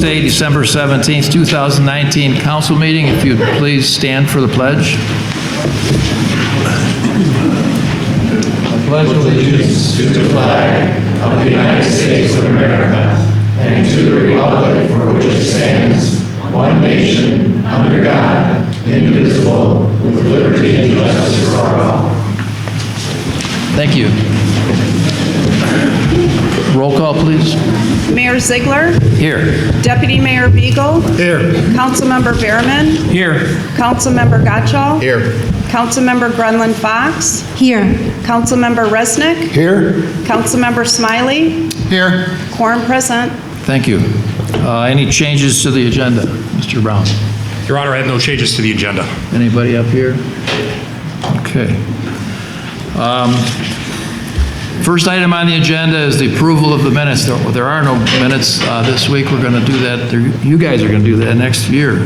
Tuesday, December 17th, 2019 council meeting. If you'd please stand for the pledge. I pledge allegiance to the flag of the United States of America and to the republic for which it stands, one nation, under God, indivisible, with liberty and justice for all. Thank you. Roll call, please. Mayor Ziegler. Here. Deputy Mayor Beagle. Here. Councilmember Behrman. Here. Councilmember Gottschall. Here. Councilmember Grunland Fox. Here. Councilmember Resnick. Here. Councilmember Smiley. Here. Quorum present. Thank you. Any changes to the agenda, Mr. Brown? Your Honor, I have no changes to the agenda. Anybody up here? Okay. First item on the agenda is the approval of the minutes. There are no minutes this week. We're going to do that. You guys are going to do that next year.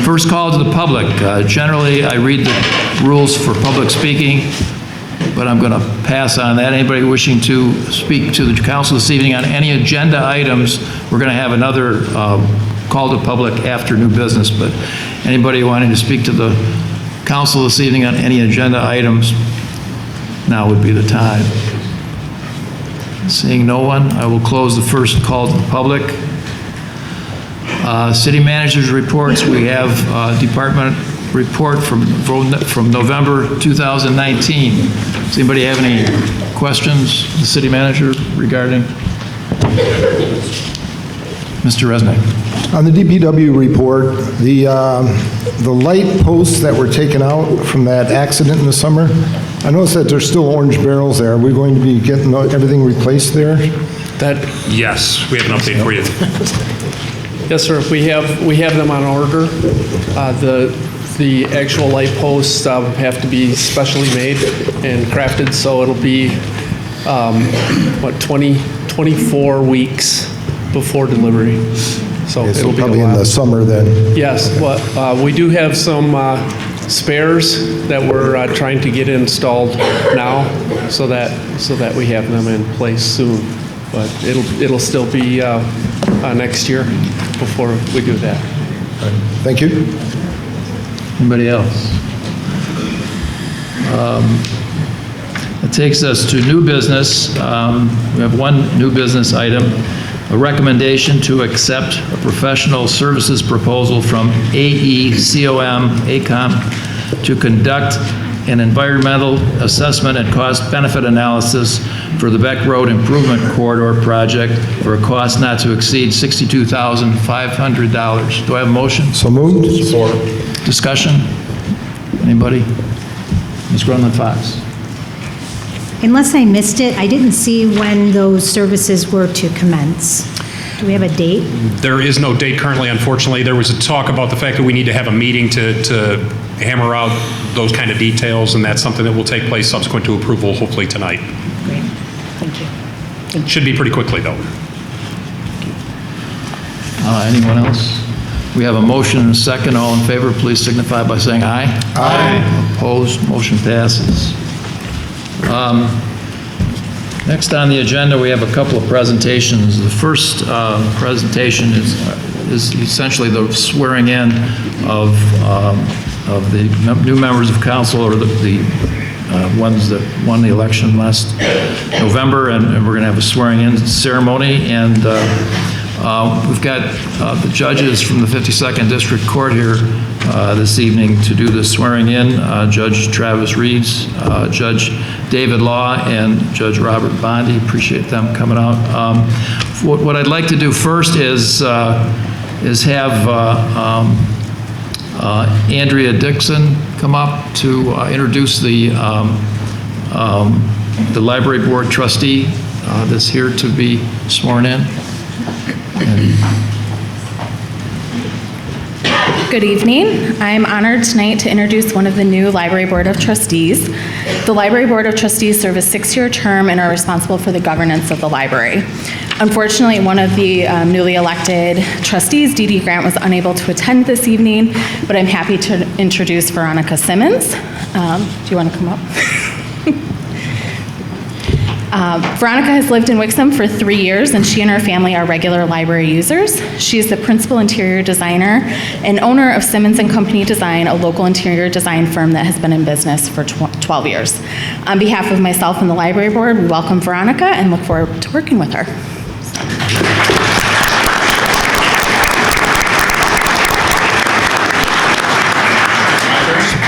First call to the public. Generally, I read the rules for public speaking, but I'm going to pass on that. Anybody wishing to speak to the council this evening on any agenda items, we're going to have another call to public after new business. But anybody wanting to speak to the council this evening on any agenda items, now would be the time. Seeing no one, I will close the first call to the public. City managers' reports. We have department report from November 2019. Does anybody have any questions, the city manager, regarding? Mr. Resnick. On the DPW report, the light posts that were taken out from that accident in the summer, I noticed that there's still orange barrels there. Are we going to be getting everything replaced there? Yes, we have an update for you. Yes, sir. We have them on order. The actual light posts have to be specially made and crafted, so it'll be 24 weeks before delivery. So Okay, so it'll be probably a in while. the summer then. Yes, well, we do have some spares that we're trying to get installed now, so that we have them in place soon. But it'll still be next year before we do that. Thank you. Anybody else? That takes us to new business. We have one new business item, a recommendation to accept a professional services proposal from AECOM to conduct an environmental assessment and cost-benefit analysis for the Beck Road Improvement Corridor project for a cost not to exceed $62,500. Do I have a motion? So moved. Support. Discussion? Anybody? Ms. Grunland Fox. Unless I missed it, I didn't see when those services were to commence. Do we have a date? There is no date currently, unfortunately. There was a talk about the fact that we need to have a meeting to hammer out those kind of details, and that's something that will take place subsequent to approval, hopefully tonight. Great. Thank you. Should be pretty quickly, though. Anyone else? We have a motion and a second. All in favor, please signify by saying aye. Aye. Opposed, motion passes. Next on the agenda, we have a couple of presentations. The first presentation is essentially the swearing in of the new members of council, or the ones that won the election last November, and we're going to have a swearing in ceremony. And we've got the judges from the 52nd District Court here this evening to do the swearing in. Judge Travis Reeds, Judge David Law, and Judge Robert Bondi. Appreciate them coming out. What I'd like to do first is have Andrea Dixon come up to introduce the library board trustee that's here to be sworn in. Good evening. I'm honored tonight to introduce one of the new Library Board of Trustees. The Library Board of Trustees serve a 6-year term and are responsible for the governance of the library. Unfortunately, one of the newly elected trustees, Dee Dee Grant, was unable to attend this evening, but I'm happy to introduce Veronica Simmons. Do you want to come up? Veronica has lived in Wixom for 3 years, and she and her family are regular library users. She is the principal interior designer and owner of Simmons & Company Design, a local interior design firm that has been in business for 12 years. On behalf of myself and the library board, we welcome Veronica and look forward to working with her.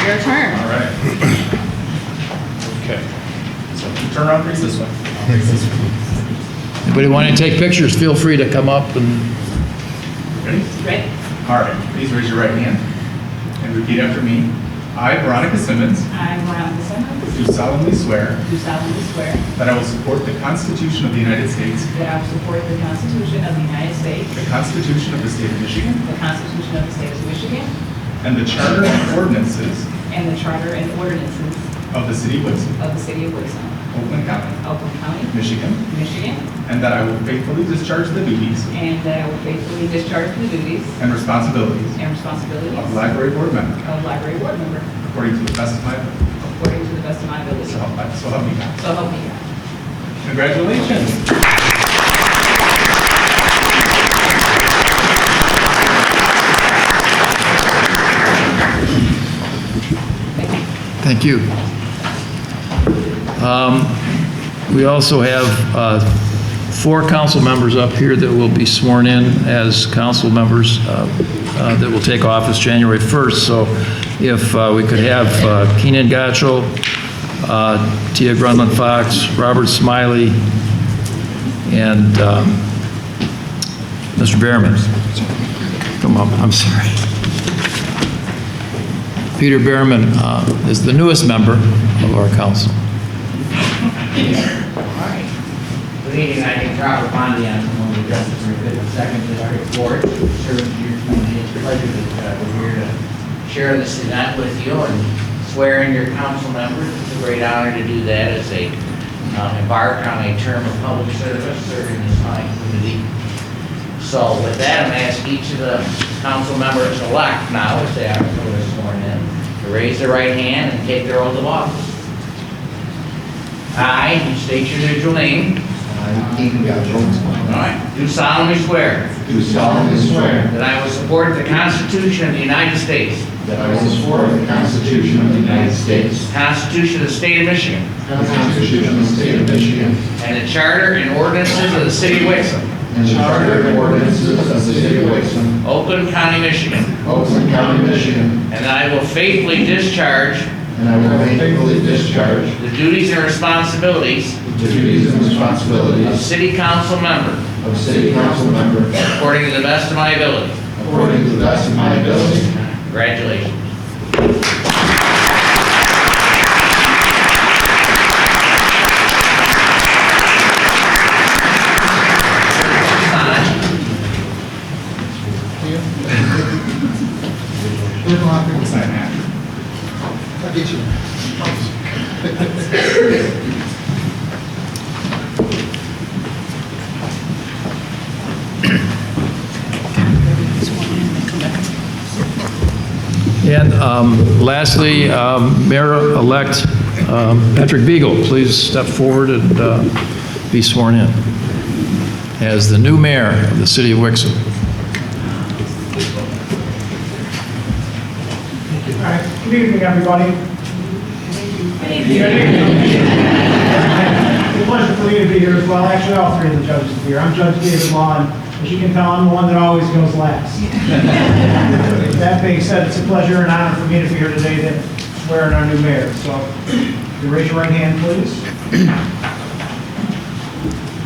Your turn. All right. Okay. So turn around, face this way. Face this way. Anybody want to take pictures, feel free to come up and Ready? Ready? All right. Please raise your right hand and repeat after me. I, Veronica Simmons, I, Veronica Simmons, do solemnly swear do solemnly swear that I will support the Constitution of the United States, that I will support the Constitution of the United States, the Constitution of the State of Michigan, the Constitution of the State of Michigan, and the Charter and ordinances and the Charter and ordinances of the City of Wixom, of the City of Wixom, Oakland County, Oakland County, Michigan, Michigan, and that I will faithfully discharge the duties and that I will faithfully discharge the duties and responsibilities and responsibilities of library board member of library board member according to the best of my ability. according to the best of my ability. So help me God. So help me God. Congratulations. thank you. We also have 4 council members up here that will be sworn in as council members that will take office January 1st. So if we could have Keenan Gatchel, Tia Grunland Fox, Robert Smiley, and Mr. Behrman. Come up, I'm sorry. Peter Behrman is the newest member of our council. Good evening, I am Robert Bondi, I'm one of the justices for the second district court. Serving to your community, it's a pleasure that we're here to share this event with you and swear in your council members. It's a great honor to do that as they embark on a term of public service serving this fine community. So with that, I'm going to ask each of the council members elect now, as they are sworn in, to raise their right hand and take their oath of office. I, you state your individual name. I, Keenan Gatchel. All right. Do solemnly swear Do solemnly swear that I will support the Constitution of the United States, that I will support the Constitution of the United States, the Constitution of the State of Michigan, the Constitution of the State of Michigan, and the Charter and ordinances of the City of Wixom, and the Charter and ordinances of the City of Wixom, Oakland County, Michigan, Oakland County, Michigan, and that I will faithfully discharge and I will faithfully discharge the duties and responsibilities the duties and of responsibilities City Council member of City Council member according to the best of my ability. according to the best of my ability. Congratulations. Sign after. I'll get you. And lastly, Mayor-elect Patrick Beagle, please step forward and be sworn in as the new mayor of the city of Wixom. All right, good evening, everybody. It's a pleasure for me to be here as well. Actually, all 3 of the judges are here. I'm Judge David Law, and as you can tell, I'm the one that always goes last. That being said, it's a pleasure and honor for me to be here today to swear in our new mayor. So, you raise your right hand, please.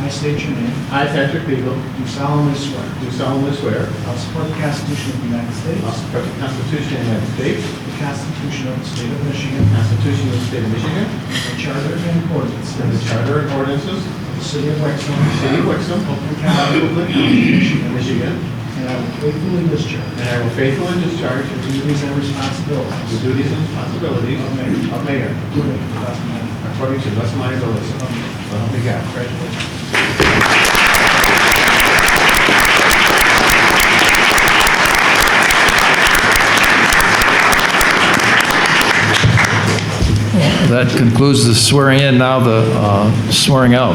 I state your name. I, Patrick Beagle, Do solemnly swear. do solemnly swear I'll support the Constitution of the United States, I'll support the Constitution of the United States, the Constitution of the State of Michigan, the Constitution of the State of Michigan, the Charter and ordinances and the of Charter and ordinances the City of Wexham, of the City of Wixom, Oakland County, Michigan, Michigan, and I will faithfully discharge and I will faithfully discharge the duties and the responsibilities duties and responsibilities of mayor according to the best of my ability. according to the best of my ability. So help me God. Congratulations. that concludes the swearing in. Now the swearing out.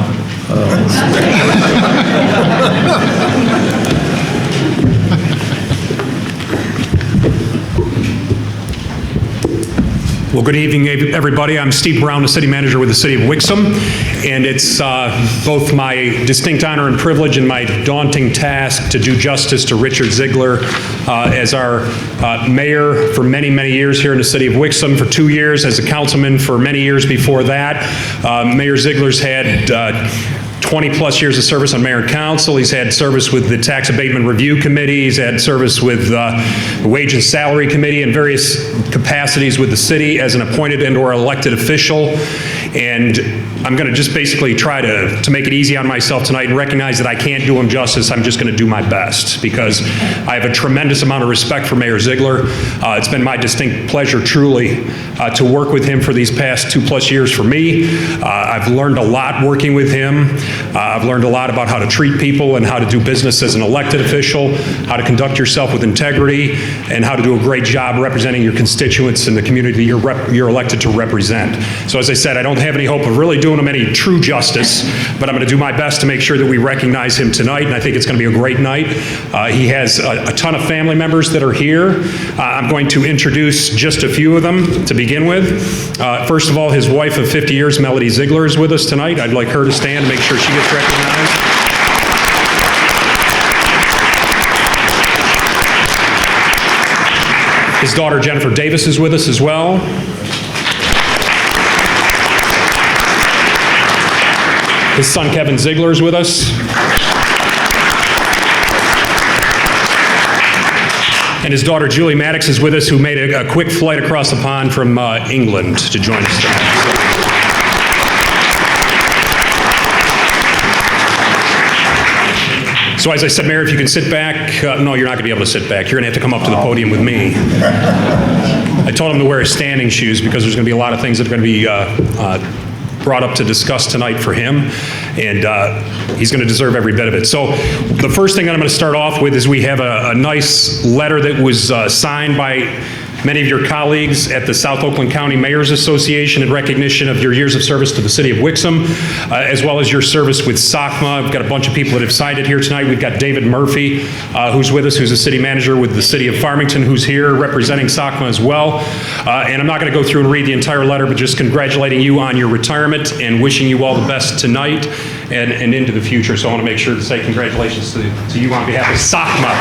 Well, good evening, everybody. I'm Steve Brown, the city manager with the city of Wixom, and it's both my distinct honor and privilege and my daunting task to do justice to Richard Ziegler as our mayor for many, many years here in the city of Wixom, for 2 years as a councilman for many years before that. Mayor Ziegler's had 20-plus years of service on mayor and council. He's had service with the Tax Abatement Review Committee. He's had service with the Wage and Salary Committee in various capacities with the city as an appointed and/or elected official. And I'm going to just basically try to make it easy on myself tonight and recognize that I can't do him justice. I'm just going to do my best because I have a tremendous amount of respect for Mayor Ziegler. It's been my distinct pleasure, truly, to work with him for these past 2+ years for me. I've learned a lot working with him. I've learned a lot about how to treat people and how to do business as an elected official, how to conduct yourself with integrity, and how to do a great job representing your constituents and the community you're elected to represent. So as I said, I don't have any hope of really doing him any true justice, but I'm going to do my best to make sure that we recognize him tonight, and I think it's going to be a great night. He has a ton of family members that are here. I'm going to introduce just a few of them to begin with. First of all, his wife of 50 years, Melody Ziegler, is with us tonight. I'd like her to stand and make sure she gets recognized. His daughter, Jennifer Davis, is with us as well. His son, Kevin Ziegler, is with us. And his daughter, Julie Maddox, is with us, who made a quick flight across the pond from England to join us tonight. So as I said, Mayor, if you can sit back. No, you're not going to be able to sit back. You're going to have to come up to the podium with me. I told him to wear his standing shoes because there's going to be a lot of things that are going to be brought up to discuss tonight for him, and he's going to deserve every bit of it. So the first thing that I'm going to start off with is we have a nice letter that was signed by many of your colleagues at the South Oakland County Mayors Association in recognition of your years of service to the city of Wixom, as well as your service with SOCMA. I've got a bunch of people that have signed it here tonight. We've got David Murphy, who's with us, who's a city manager with the city of Farmington, who's here representing SOCMA as well. And I'm not going to go through and read the entire letter, but just congratulating you on your retirement and wishing you all the best tonight and into the future. So I want to make sure to say congratulations to you on behalf of SOCMA.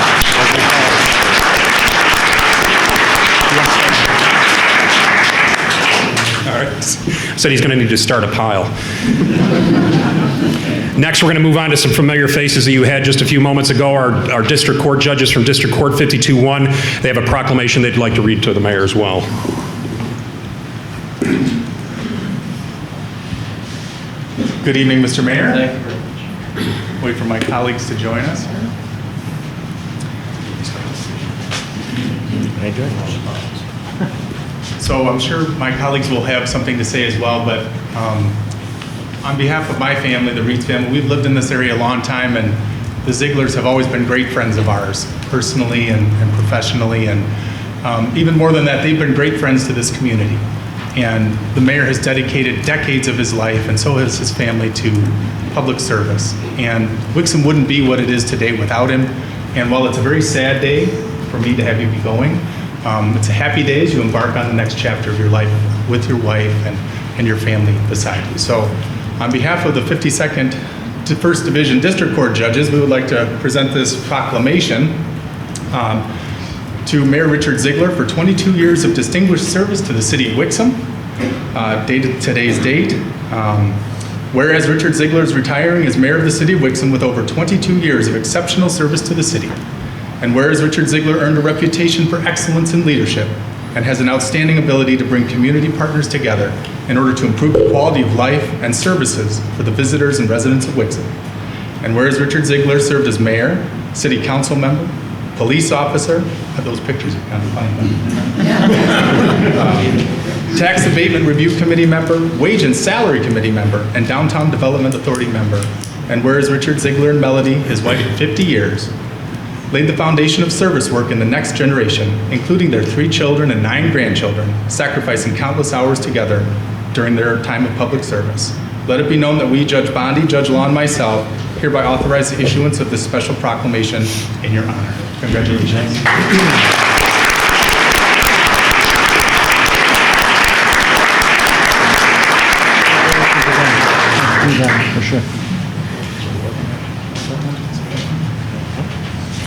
Said he's going to need to start a pile. Next, we're going to move on to some familiar faces that you had just a few moments ago. Our district court judges from District Court 52-1. They have a proclamation they'd like to read to the mayor as well. Good evening, Mr. Mayor. Wait for my colleagues to join us. So I'm sure my colleagues will have something to say as well, but on behalf of my family, the Reeds family, we've lived in this area a long time, and the Zieglers have always been great friends of ours, personally and professionally, and even more than that, they've been great friends to this community. And the mayor has dedicated decades of his life, and so has his family, to public service. And Wixom wouldn't be what it is today without him. And while it's a very sad day for me to have you be going, it's a happy day as you embark on the next chapter of your life with your wife and your family beside you. So on behalf of the 52nd to 1st Division District Court judges, we would like to present this proclamation to Mayor Richard Ziegler for 22 years of distinguished service to the city of Wixom, dated today's date. Whereas Richard Ziegler is retiring as mayor of the city of Wixom with over 22 years of exceptional service to the city. And whereas Richard Ziegler earned a reputation for excellence in leadership and has an outstanding ability to bring community partners together in order to improve the quality of life and services for the visitors and residents of Wixom. And whereas Richard Ziegler served as mayor, city council member, police officer, those pictures are kind of funny, Tax Abatement Review Committee member, Wage and Salary Committee member, and Downtown Development Authority member. And whereas Richard Ziegler and Melody, his wife of 50 years, laid the foundation of service work in the next generation, including their 3 children and 9 grandchildren, sacrificing countless hours together during their time of public service. Let it be known that we, Judge Bondi, Judge Law, and myself hereby authorize the issuance of this special proclamation in your honor. Congratulations. For sure.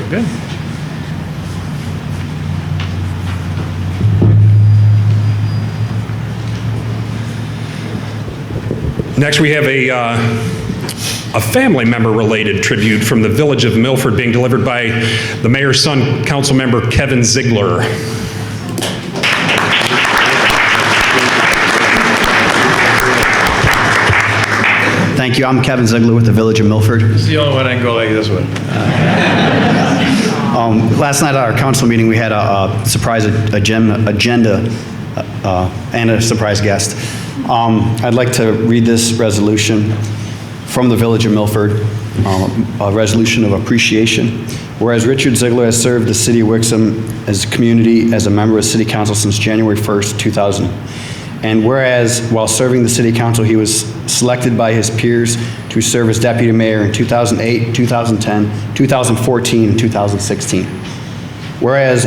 Good. Next, we have a family member-related tribute from the Village of Milford being delivered by the mayor's son, Councilmember Kevin Ziegler. Thank you. I'm Kevin Ziegler with the Village of Milford. It's the only one I can go like this with. Last night at our council meeting, we had a surprise agenda and a surprise guest. I'd like to read this resolution from the Village of Milford, a resolution of appreciation. Whereas Richard Ziegler has served the city of Wixom as a community as a member of City Council since January 1st, 2000. And whereas while serving the City Council, he was selected by his peers to serve as deputy mayor in 2008, 2010, 2014, and 2016. Whereas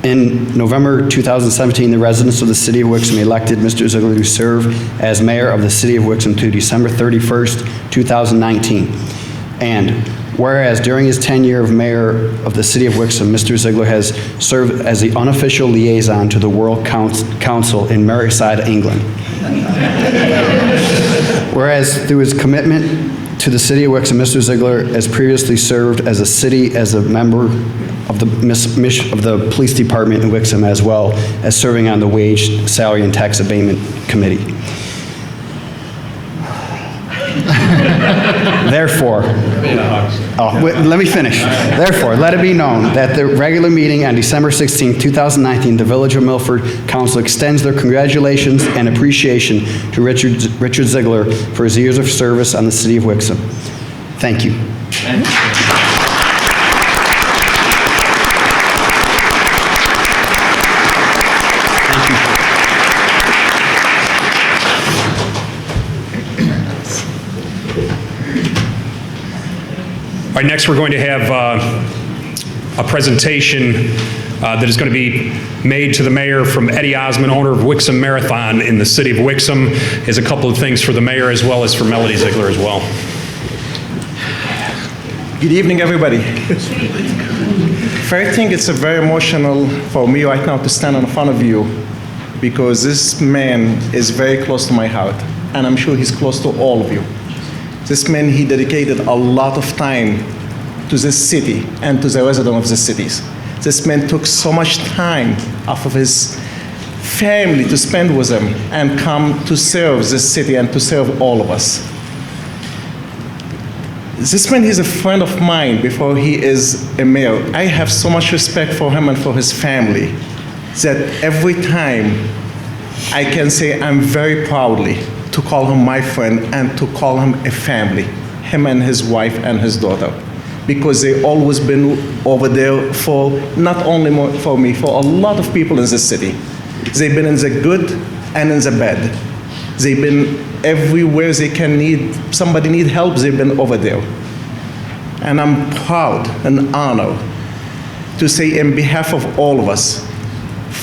in November 2017, the residents of the City of Wixom elected Mr. Ziegler to serve as mayor of the City of Wixom to December 31st, 2019. And whereas during his tenure of mayor of the City of Wixom, Mr. Ziegler has served as the unofficial liaison to the World Council in Merseyside, England. Whereas through his commitment to the City of Wixom, Mr. Ziegler has previously served as a member of the police department in Wixom, as well as serving on the Wage, Salary, and Tax Abatement Committee. Therefore, let me finish. Therefore, let it be known that the regular meeting on December 16, 2019, the Village of Milford Council extends their congratulations and appreciation to Richard Ziegler for his years of service on the City of Wixom. Thank you. All right, next we're going to have a presentation that is going to be made to the mayor from Eddie Osmond, owner of Wixom Marathon in the city of Wixom. He has a couple of things for the mayor as well as for Melody Ziegler as well. Good evening, everybody. First thing, it's very emotional for me right now to stand in front of you because this man is very close to my heart, and I'm sure he's close to all of you. This man, he dedicated a lot of time to this city and to the residents of the cities. This man took so much time off of his family to spend with him and come to serve this city and to serve all of us. This man is a friend of mine before he is a mayor. I have so much respect for him and for his family that every time I can say I'm very proudly to call him my friend and to call him a family, him and his wife and his daughter, because they always been over there for not only for me, for a lot of people in this city. They've been in the good and in the bad. They've been everywhere they can somebody need help, they've been over there. And I'm proud and honored to say in behalf of all of us,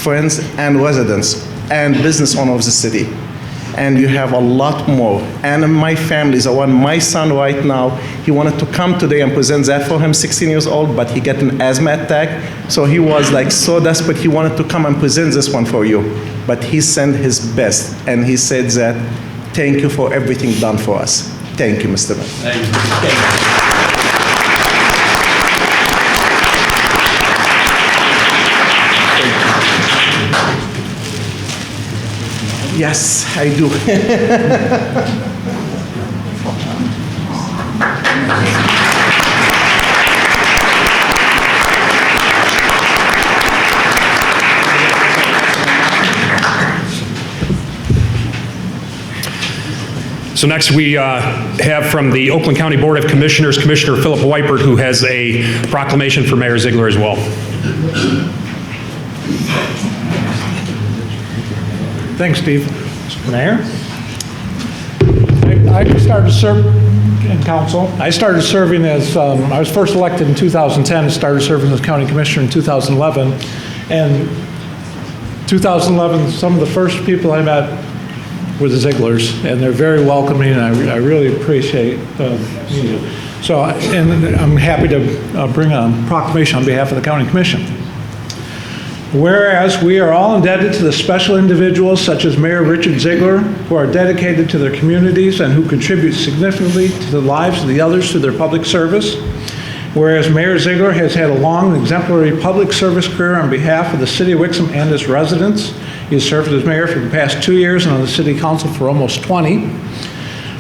friends and residents and business owners of the city, and you have a lot more. And my family is the one, my son right now, he wanted to come today and present that for him, 16 years old, but he got an asthma attack. So he was like so desperate, he wanted to come and present this one for you. But he sent his best, and he said that, thank you for everything done for us. Thank you, Mr. Mayor. Thank you. Yes, I do. So next we have from the Oakland County Board of Commissioners, Commissioner Philip Weipert, who has a proclamation for Mayor Ziegler as well. Thanks, Steve. Mayor, I started serving in council. I started serving as, I was first elected in 2010 and started serving as county commissioner in 2011. And 2011, some of the first people I met were the Zieglers, and they're very welcoming, and I really appreciate meeting them. So, and I'm happy to bring a proclamation on behalf of the county commission. Whereas we are all indebted to the special individuals such as Mayor Richard Ziegler, who are dedicated to their communities and who contribute significantly to the lives of the others through their public service. Whereas Mayor Ziegler has had a long and exemplary public service career on behalf of the city of Wixom and its residents. He has served as mayor for the past 2 years and on the city council for almost 20.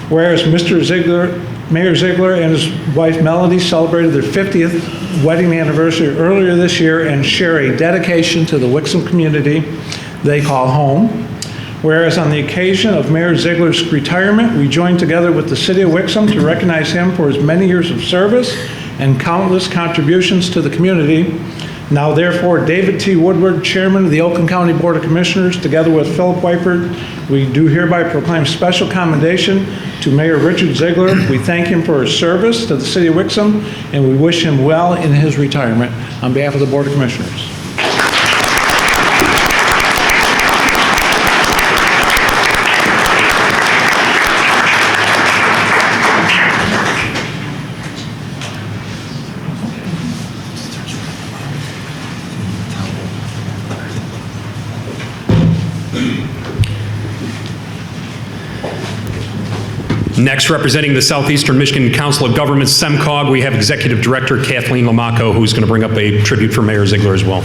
Whereas Mayor Ziegler and his wife Melody celebrated their 50th wedding anniversary earlier this year and share a dedication to the Wixom community they call home. Whereas on the occasion of Mayor Ziegler's retirement, we joined together with the city of Wixom to recognize him for his many years of service and countless contributions to the community. Now therefore, David T. Woodward, Chairman of the Oakland County Board of Commissioners, together with Philip Weipert, we do hereby proclaim special commendation to Mayor Richard Ziegler. We thank him for his service to the city of Wixom, and we wish him well in his retirement on behalf of the Board of Commissioners. Next, representing the Southeastern Michigan Council of Governments, SEMCOG, we have Executive Director Kathleen Lamaco, who's going to bring up a tribute for Mayor Ziegler as well.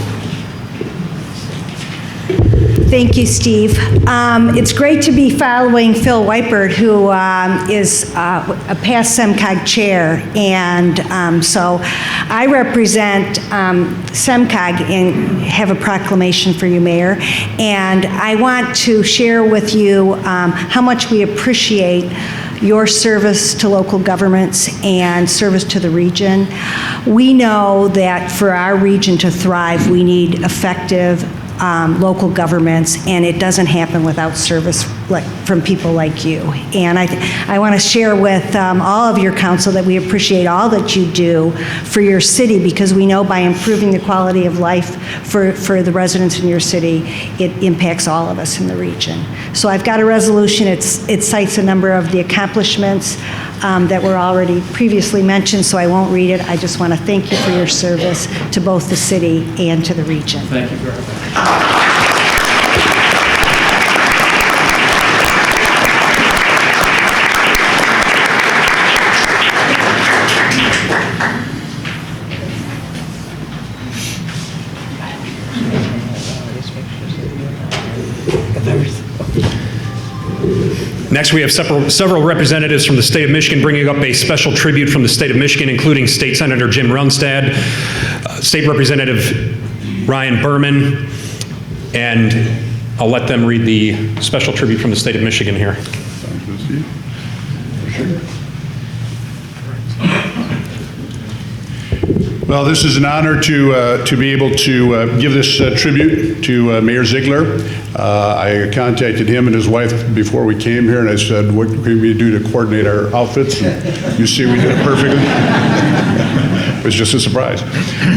Thank you, Steve. It's great to be following Phil Weipert, who is a past SEMCOG chair. And so I represent SEMCOG and have a proclamation for you, Mayor. And I want to share with you how much we appreciate your service to local governments and service to the region. We know that for our region to thrive, we need effective local governments, and it doesn't happen without service from people like you. And I want to share with all of your council that we appreciate all that you do for your city, because we know by improving the quality of life for the residents in your city, it impacts all of us in the region. So I've got a resolution. It cites a number of the accomplishments that were already previously mentioned, so I won't read it. I just want to thank you for your service to both the city and to the region. Thank you very much. Next, we have several representatives from the state of Michigan bringing up a special tribute from the state of Michigan, including State Senator Jim Runstad, State Representative Ryan Berman, and I'll let them read the special tribute from the state of Michigan here. Well, this is an honor to be able to give this tribute to Mayor Ziegler. I contacted him and his wife before we came here, and I said, what can we do to coordinate our outfits? And you see we did it perfectly. It was just a surprise.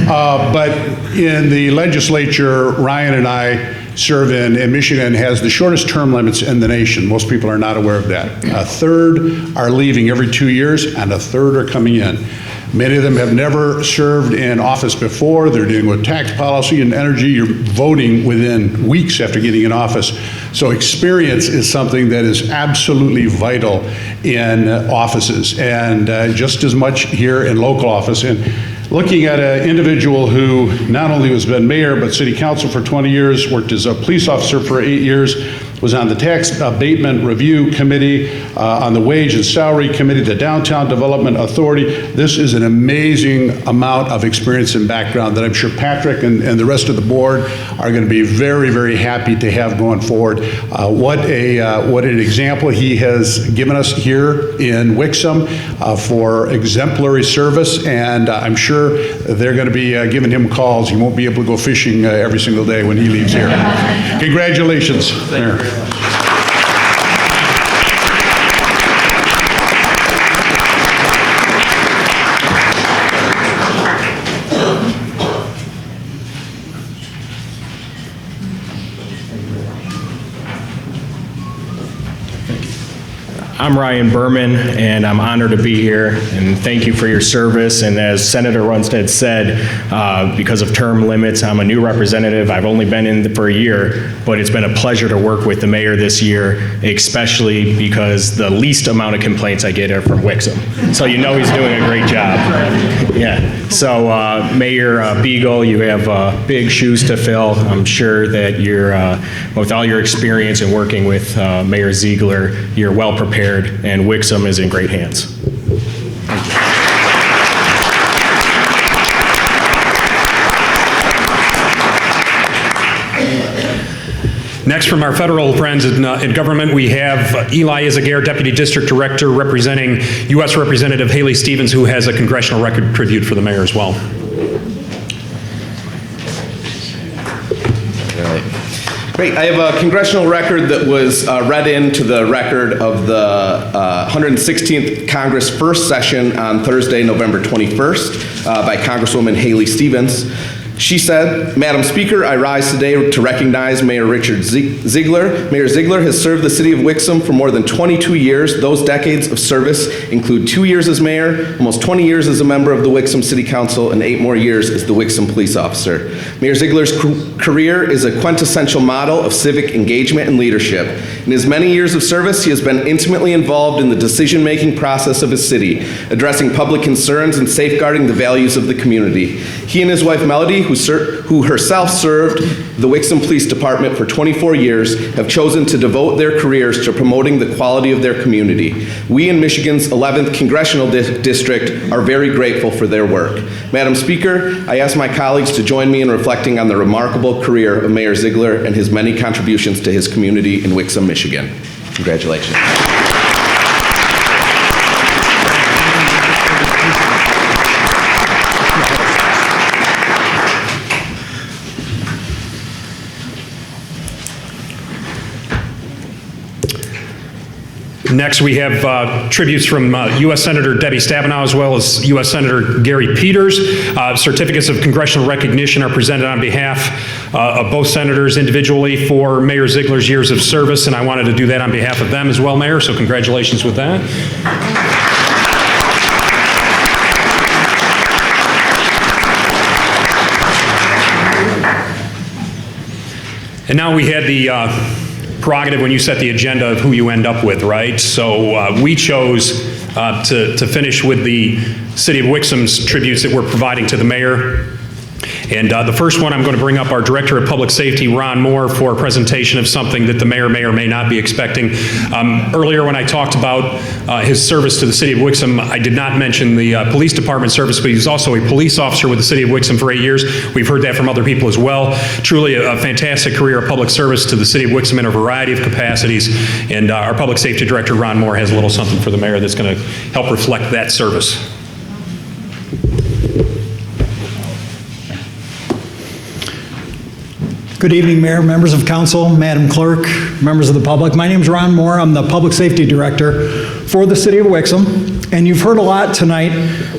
But in the legislature, Ryan and I serve in, and Michigan has the shortest term limits in the nation. Most people are not aware of that. A third are leaving every 2 years, and a third are coming in. Many of them have never served in office before. They're dealing with tax policy and energy. You're voting within weeks after getting in office. So experience is something that is absolutely vital in offices, and just as much here in local office. And looking at an individual who not only has been mayor, but city council for 20 years, worked as a police officer for 8 years, was on the Tax Abatement Review Committee, on the Wage and Salary Committee, the Downtown Development Authority. This is an amazing amount of experience and background that I'm sure Patrick and the rest of the board are going to be very, very happy to have going forward. What an example he has given us here in Wixom for exemplary service, and I'm sure they're going to be giving him calls. He won't be able to go fishing every single day when he leaves here. Congratulations, Mayor. I'm Ryan Berman, and I'm honored to be here, and thank you for your service. And as Senator Runstead said, because of term limits, I'm a new representative. I've only been in for a year, but it's been a pleasure to work with the mayor this year, especially because the least amount of complaints I get are from Wixom. So you know he's doing a great job. Yeah. So Mayor Beagle, you have big shoes to fill. I'm sure that you're, with all your experience in working with Mayor Ziegler, you're well prepared, and Wixom is in great hands. Next, from our federal friends in government, we have Eli Izaguirre, Deputy District Director, representing U.S. Representative Haley Stevens, who has a congressional record tribute for the mayor as well. Great. I have a congressional record that was read into the record of the 116th Congress first session on Thursday, November 21st, by Congresswoman Haley Stevens. She said, "Madam Speaker, I rise today to recognize Mayor Richard Ziegler. Mayor Ziegler has served the city of Wixom for more than 22 years. Those decades of service include 2 years as mayor, almost 20 years as a member of the Wixom City Council, and 8 more years as the Wixom police officer. Mayor Ziegler's career is a quintessential model of civic engagement and leadership. In his many years of service, he has been intimately involved in the decision-making process of his city, addressing public concerns and safeguarding the values of the community. He and his wife Melody, who herself served the Wixom Police Department for 24 years, have chosen to devote their careers to promoting the quality of their community. We in Michigan's 11th Congressional District are very grateful for their work. Madam Speaker, I ask my colleagues to join me in reflecting on the remarkable career of Mayor Ziegler and his many contributions to his community in Wixom, Michigan. Congratulations. Next, we have tributes from U.S. Senator Debbie Stabenow as well as U.S. Senator Gary Peters. Certificates of congressional recognition are presented on behalf of both senators individually for Mayor Ziegler's years of service, and I wanted to do that on behalf of them as well, Mayor, so congratulations with that. And now we had the prerogative when you set the agenda of who you end up with, right? So we chose to finish with the City of Wixom's tributes that we're providing to the mayor. And the first one, I'm going to bring up our Director of Public Safety, Ron Moore, for a presentation of something that the mayor may or may not be expecting. Earlier when I talked about his service to the City of Wixom, I did not mention the Police Department service, but he was also a police officer with the City of Wixom for 8 years. We've heard that from other people as well. Truly a fantastic career of public service to the City of Wixom in a variety of capacities. And our Public Safety Director, Ron Moore, has a little something for the mayor that's going to help reflect that service. Good evening, Mayor, members of council, Madam Clerk, members of the public. My name is Ron Moore. I'm the Public Safety Director for the City of Wixom. And you've heard a lot tonight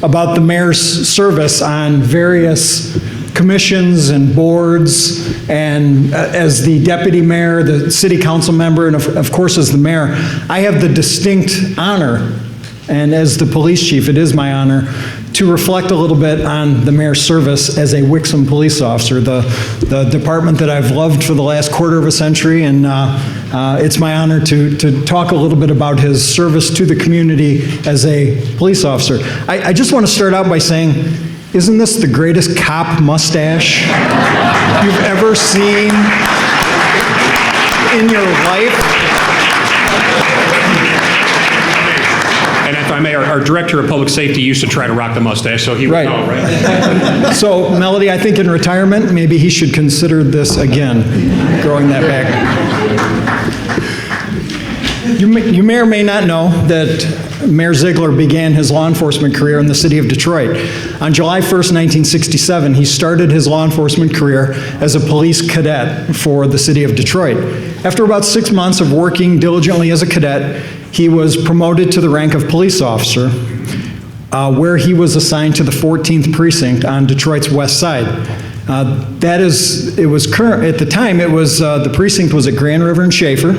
about the mayor's service on various commissions and boards, and as the deputy mayor, the city council member, and of course as the mayor. I have the distinct honor, and as the police chief, it is my honor, to reflect a little bit on the mayor's service as a Wixom police officer, the department that I've loved for the last quarter of a century, and it's my honor to talk a little bit about his service to the community as a police officer. I just want to start out by saying, isn't this the greatest cop mustache you've ever seen in your life? And if I may, our Director of Public Safety used to try to rock the mustache, so he would know, right? So, Melody, I think in retirement, maybe he should consider this again, growing that back. You may or may not know that Mayor Ziegler began his law enforcement career in the city of Detroit. On July 1st, 1967, he started his law enforcement career as a police cadet for the city of Detroit. After about 6 months of working diligently as a cadet, he was promoted to the rank of police officer, where he was assigned to the 14th precinct on Detroit's west side. At the time, the precinct was at Grand River and Schaefer.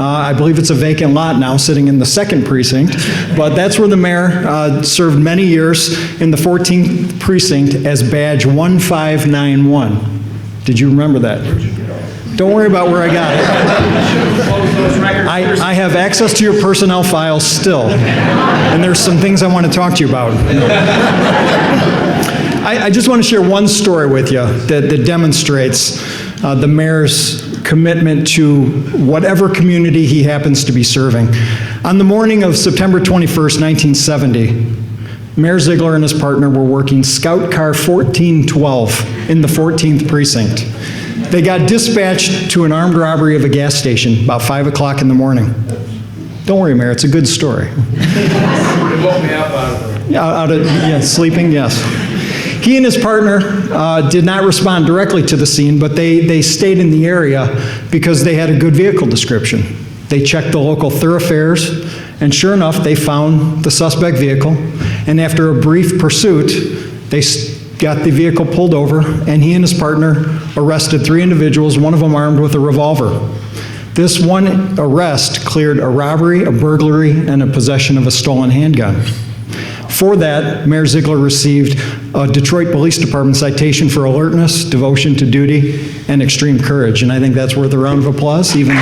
I believe it's a vacant lot now, sitting in the 2nd precinct, but that's where the mayor served many years in the 14th precinct as badge 1591. Did you remember that? Don't worry about where I got it. I have access to your personnel files still, and there's some things I want to talk to you about. I just want to share one story with you that demonstrates the mayor's commitment to whatever community he happens to be serving. On the morning of September 21st, 1970, Mayor Ziegler and his partner were working Scout Car 1412 in the 14th precinct. They got dispatched to an armed robbery of a gas station about 5 o'clock in the morning. Don't worry, Mayor, it's a good story. It woke me up out of sleeping, yes. He and his partner did not respond directly to the scene, but they stayed in the area because they had a good vehicle description. They checked the local thoroughfares, and sure enough, they found the suspect vehicle. And after a brief pursuit, they got the vehicle pulled over, and he and his partner arrested 3 individuals, one of them armed with a revolver. This one arrest cleared a robbery, a burglary, and a possession of a stolen handgun. For that, Mayor Ziegler received a Detroit Police Department citation for alertness, devotion to duty, and extreme courage. And I think that's worth a round of applause, even.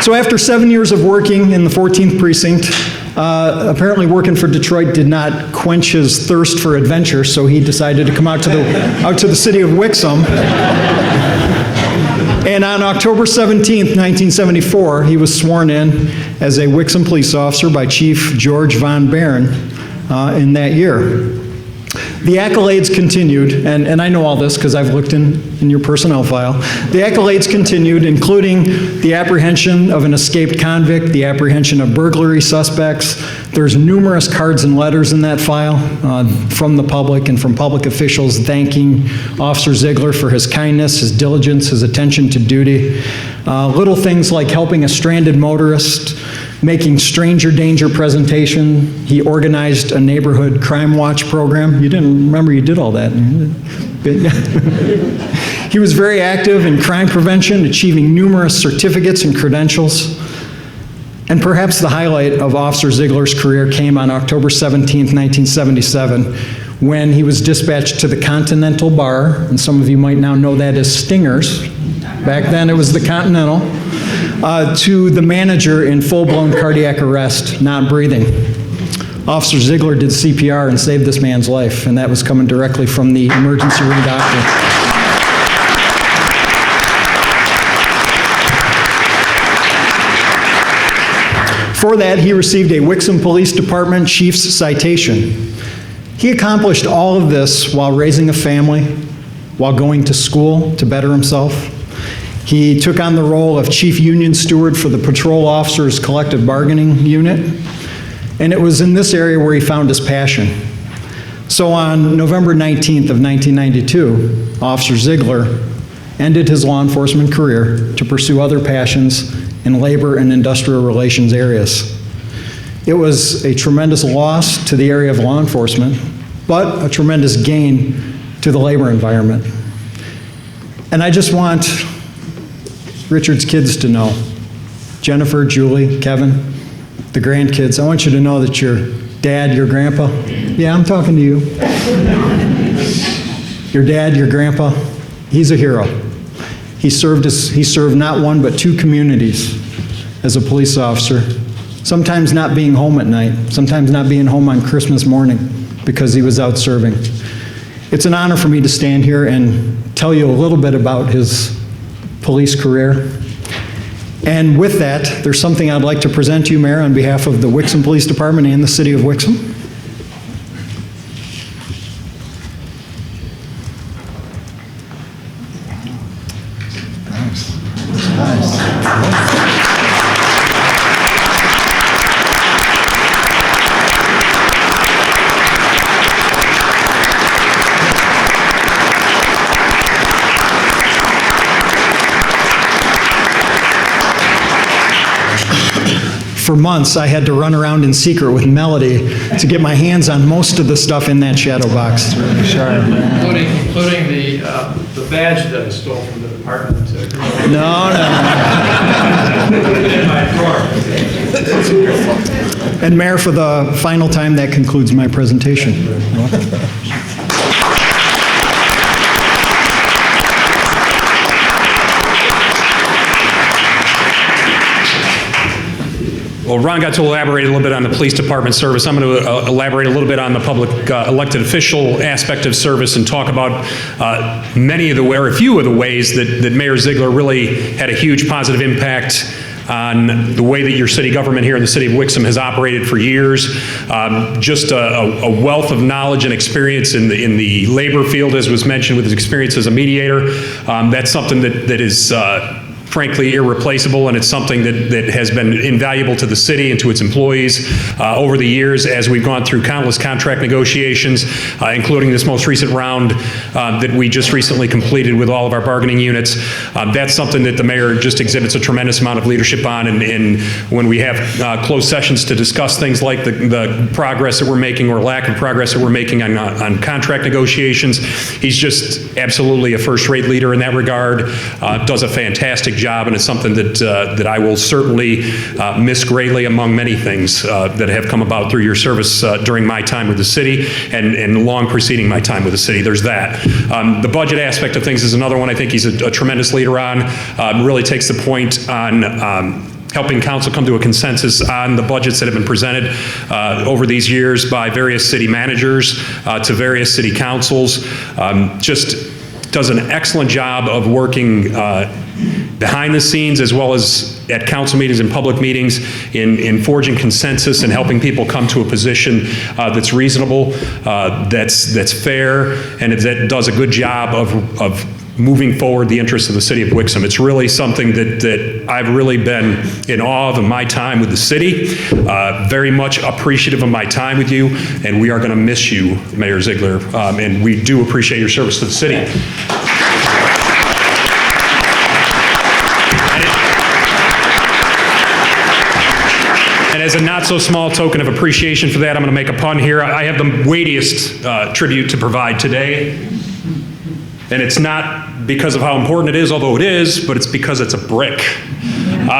So after 7 years of working in the 14th precinct, apparently working for Detroit did not quench his thirst for adventure, so he decided to come out to the city of Wixom. And on October 17th, 1974, he was sworn in as a Wixom police officer by Chief George Von Barron in that year. The accolades continued, and I know all this because I've looked in your personnel file. The accolades continued, including the apprehension of an escaped convict, the apprehension of burglary suspects. There's numerous cards and letters in that file from the public and from public officials thanking Officer Ziegler for his kindness, his diligence, his attention to duty. Little things like helping a stranded motorist, making stranger danger presentation. He organized a neighborhood crime watch program. You didn't remember you did all that. He was very active in crime prevention, achieving numerous certificates and credentials. And perhaps the highlight of Officer Ziegler's career came on October 17, 1977, when he was dispatched to the Continental Bar, and some of you might now know that as Stingers. Back then it was the Continental. To the manager in full-blown cardiac arrest, not breathing. Officer Ziegler did CPR and saved this man's life, and that was coming directly from the emergency room doctor. For that, he received a Wixom Police Department Chief's citation. He accomplished all of this while raising a family, while going to school to better himself. He took on the role of Chief Union Steward for the Patrol Officers Collective Bargaining Unit, and it was in this area where he found his passion. So on November 19th of 1992, Officer Ziegler ended his law enforcement career to pursue other passions in labor and industrial relations areas. It was a tremendous loss to the area of law enforcement, but a tremendous gain to the labor environment. And I just want Richard's kids to know, Jennifer, Julie, Kevin, the grandkids, I want you to know that your dad, your grandpa, yeah, I'm talking to you. Your dad, your grandpa, he's a hero. He served not one but 2 communities as a police officer, sometimes not being home at night, sometimes not being home on Christmas morning because he was out serving. It's an honor for me to stand here and tell you a little bit about his police career. And with that, there's something I'd like to present to you, Mayor, on behalf of the Wixom Police Department and the City of Wixom. for months, I had to run around in secret with Melody to get my hands on most of the stuff in that shadow box. Including the badge that I stole from the department. No. In my drawer. And Mayor, for the final time, that concludes my presentation. Well, Ron got to elaborate a little bit on the police department service. I'm going to elaborate a little bit on the public elected official aspect of service and talk about many of the, or a few of the ways that Mayor Ziegler really had a huge positive impact on the way that your city government here in the city of Wixom has operated for years. Just a wealth of knowledge and experience in the labor field, as was mentioned, with his experience as a mediator. That's something that is frankly irreplaceable, and it's something that has been invaluable to the city and to its employees over the years as we've gone through countless contract negotiations, including this most recent round that we just recently completed with all of our bargaining units. That's something that the mayor just exhibits a tremendous amount of leadership on, and when we have closed sessions to discuss things like the progress that we're making or lack of progress that we're making on contract negotiations, he's just absolutely a first-rate leader in that regard, does a fantastic job, and it's something that I will certainly miss greatly among many things that have come about through your service during my time with the city and long preceding my time with the city. There's that. The budget aspect of things is another one I think he's a tremendous leader on. Really takes the point on helping council come to a consensus on the budgets that have been presented over these years by various city managers to various city councils. Just does an excellent job of working behind the scenes as well as at council meetings and public meetings in forging consensus and helping people come to a position that's reasonable, that's fair, and that does a good job of moving forward the interests of the city of Wixom. It's really something that I've really been in awe of in my time with the city, very much appreciative of my time with you, and we are going to miss you, Mayor Ziegler, and we do appreciate your service to the city. And as a not-so-small token of appreciation for that, I'm going to make a pun here. I have the weightiest tribute to provide today. And it's not because of how important it is, although it is, but it's because it's a brick.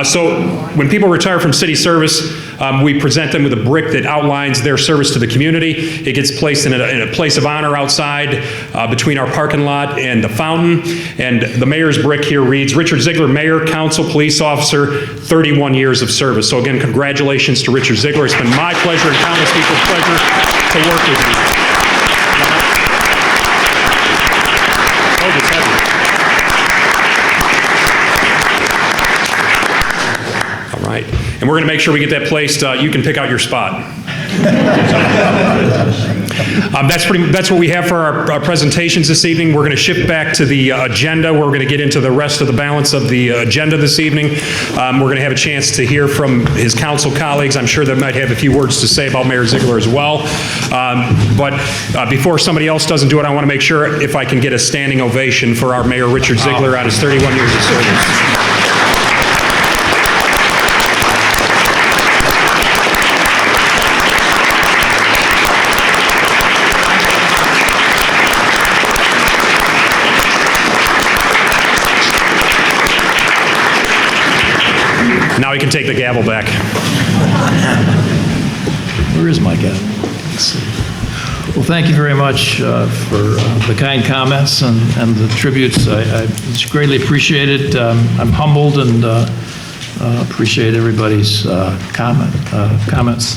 So when people retire from city service, we present them with a brick that outlines their service to the community. It gets placed in a place of honor outside between our parking lot and the fountain. And the mayor's brick here reads, Richard Ziegler, Mayor, Council, Police Officer, 31 years of service. So again, congratulations to Richard Ziegler. It's been my pleasure and countless people's pleasure to work with you. All right, and we're going to make sure we get that placed. You can pick out your spot. That's what we have for our presentations this evening. We're going to shift back to the agenda. We're going to get into the rest of the balance of the agenda this evening. We're going to have a chance to hear from his council colleagues. I'm sure they might have a few words to say about Mayor Ziegler as well. But before somebody else doesn't do it, I want to make sure if I can get a standing ovation for our Mayor Richard Ziegler on his 31 years of service. Now we can take the gavel back. Where is my gavel? Let's see. Well, thank you very much for the kind comments and the tributes. It's greatly appreciated. I'm humbled and appreciate everybody's comments.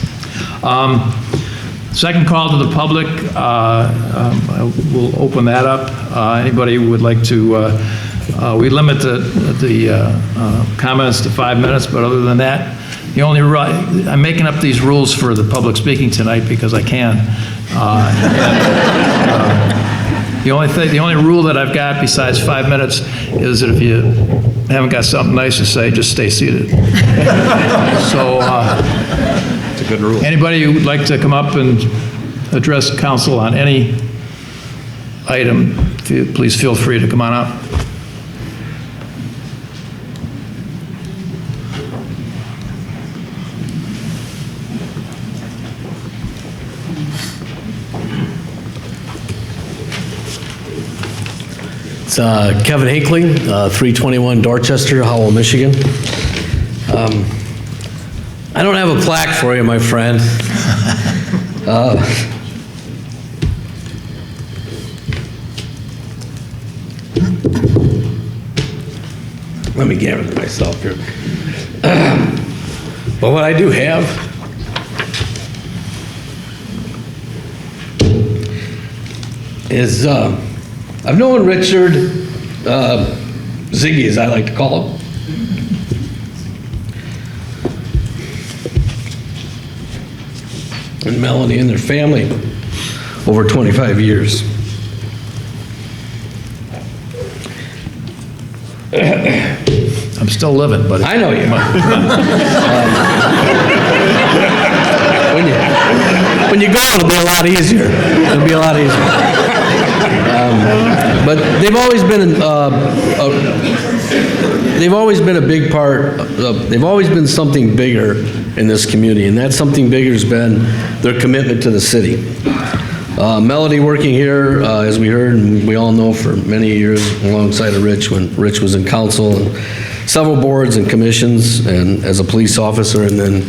Second call to the public. We'll open that up. Anybody who would like to we limit the comments to 5 minutes, but other than that, I'm making up these rules for the public speaking tonight because I can. The only rule that I've got besides 5 minutes is that if you haven't got something nice to say, just stay seated. So, it's a good rule. Anybody who would like to come up and address council on any item, please feel free to come on up. Kevin Hinkling, 321 Dorchester, Howell, Michigan. I don't have a plaque for you, my friend. Let me gather myself here. But what I do have is, I've known Richard, Ziggy as I like to call him. And Melanie and their family over 25 years. I'm still living, but I know you. When you go, it'll be a lot easier. It'll be a lot easier. But they've always been a big part. They've always been something bigger in this community, and that something bigger has been their commitment to the city. Melody working here, as we heard, and we all know for many years alongside of Rich when Rich was in council and several boards and commissions and as a police officer, and then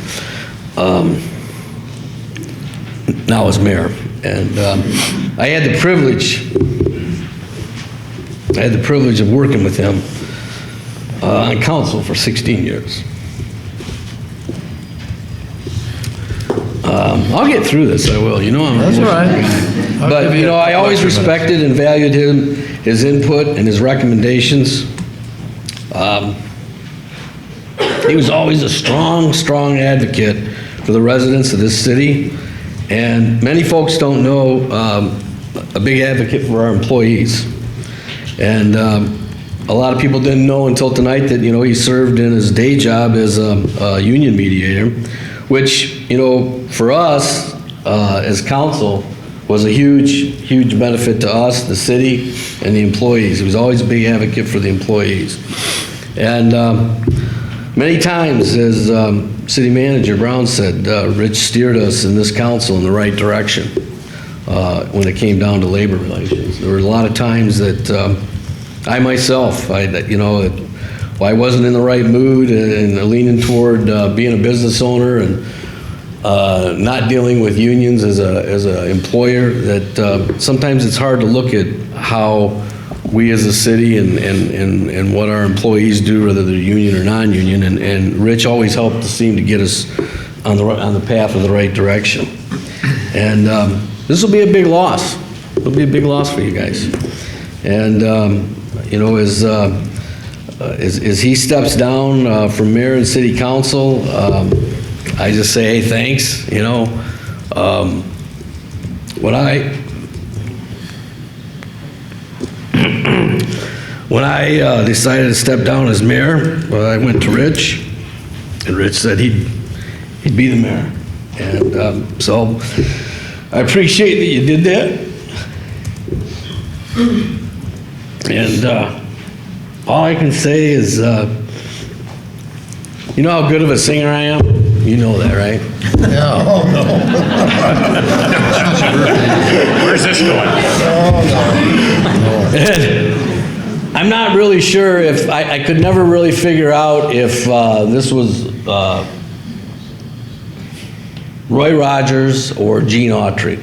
now as mayor. And I had the privilege of working with him on council for 16 years. I'll get through this, I will. You know I'm That's all right. But, you know, I always respected and valued him, his input and his recommendations. He was always a strong, strong advocate for the residents of this city. And many folks don't know a big advocate for our employees. And a lot of people didn't know until tonight that, you know, he served in his day job as a union mediator, which, you know, for us as council was a huge, huge benefit to us, the city, and the employees. He was always a big advocate for the employees. And many times, as City Manager Brown said, Rich steered us in this council in the right direction when it came down to labor relations. There were a lot of times that I myself, I wasn't in the right mood and leaning toward being a business owner and not dealing with unions as an employer, that sometimes it's hard to look at how we as a city and what our employees do, whether they're union or non-union, and Rich always helped seem to get us on the path of the right direction. And this will be a big loss. It'll be a big loss for you guys. And you know, as he steps down from mayor and city council, I just say, hey, thanks. You know, when I decided to step down as mayor, I went to Rich, and Rich said he'd be the mayor. And so I appreciate that you did that. And all I can say is, you know how good of a singer I am? You know that, right? Yeah. Oh, no. Where's this going? I'm not really sure if, I could never really figure out if this was Roy Rogers or Gene Autry.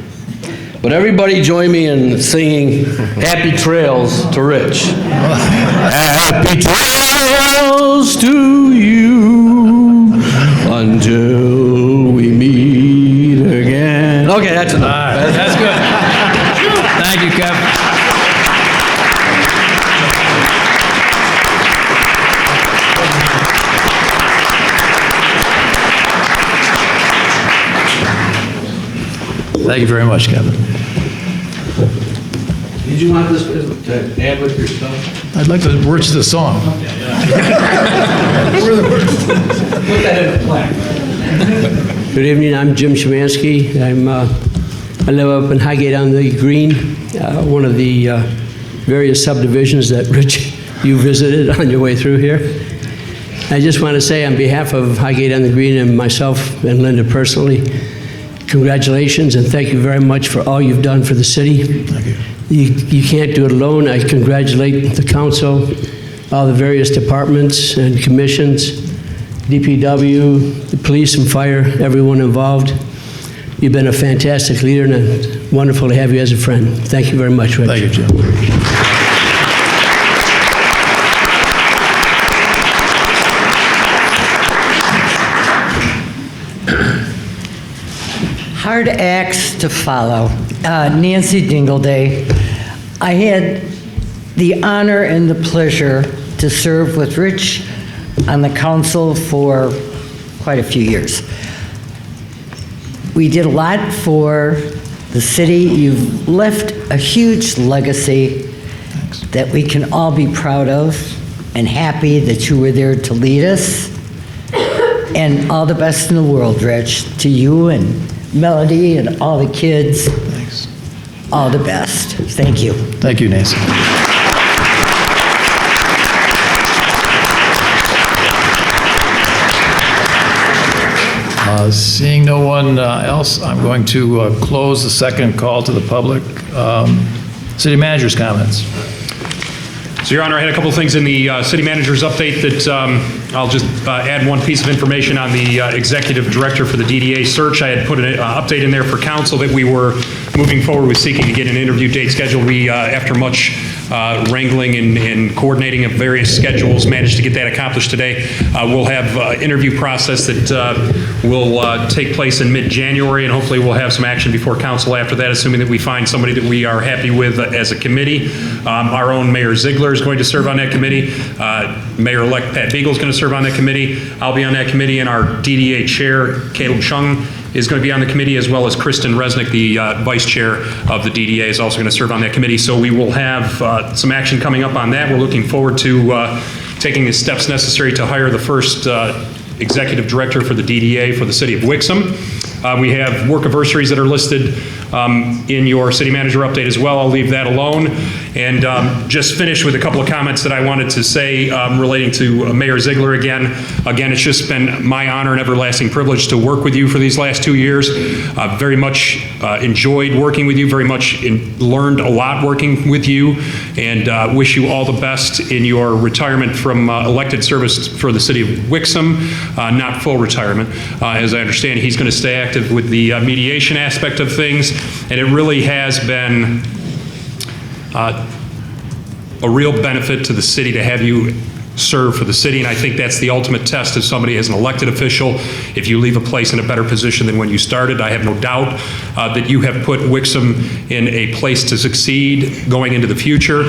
But everybody join me in singing Happy Trails to Rich. Happy trails to you until we meet again. Okay, that's enough. That's good. Thank you, Kevin. Thank you very much, Kevin. Did you want this to add with your stuff? I'd like the words to the song. Put that in a plaque. Good evening, I'm Jim Szymanski. I live up in Highgate on the Green, one of the various subdivisions that, Rich, you visited on your way through here. I just want to say on behalf of Highgate on the Green and myself and Linda personally, congratulations and thank you very much for all you've done for the city. Thank you. You can't do it alone. I congratulate the council, all the various departments and commissions, DPW, the police and fire, everyone involved. You've been a fantastic leader, and it's wonderful to have you as a friend. Thank you very much, Rich. Thank you, Jim. Hard acts to follow. Nancy Dingleday. I had the honor and the pleasure to serve with Rich on the council for quite a few years. We did a lot for the city. You've left a huge legacy that we can all be proud of and happy that you were there to lead us. And all the best in the world, Rich, to you and Melody and all the kids. Thanks. All the best. Thank you. Thank you, Nancy. Seeing no one else, I'm going to close the second call to the public. City manager's comments. So, Your Honor, I had a couple of things in the city manager's update that I'll just add one piece of information on the executive director for the DDA search. I had put an update in there for council that we were moving forward with seeking to get an interview date scheduled. We, after much wrangling and coordinating of various schedules, managed to get that accomplished today. We'll have an interview process that will take place in mid-January, and hopefully we'll have some action before council after that, assuming that we find somebody that we are happy with as a committee. Our own Mayor Ziegler is going to serve on that committee. Mayor-elect Pat Beagle is going to serve on that committee. I'll be on that committee, and our DDA chair, Caleb Chung, is going to be on the committee, as well as Kristen Resnick, the vice chair of the DDA, is also going to serve on that committee. So we will have some action coming up on that. We're looking forward to taking the steps necessary to hire the first executive director for the DDA for the city of Wixom. We have work anniversaries that are listed in your city manager update as well. I'll leave that alone. And just finish with a couple of comments that I wanted to say relating to Mayor Ziegler again. Again, it's just been my honor and everlasting privilege to work with you for these last 2 years. Very much enjoyed working with you, very much learned a lot working with you, and wish you all the best in your retirement from elected service for the city of Wixom, not full retirement. As I understand, he's going to stay active with the mediation aspect of things, and it really has been a real benefit to the city to have you serve for the city, and I think that's the ultimate test of somebody as an elected official. If you leave a place in a better position than when you started, I have no doubt that you have put Wixom in a place to succeed going into the future.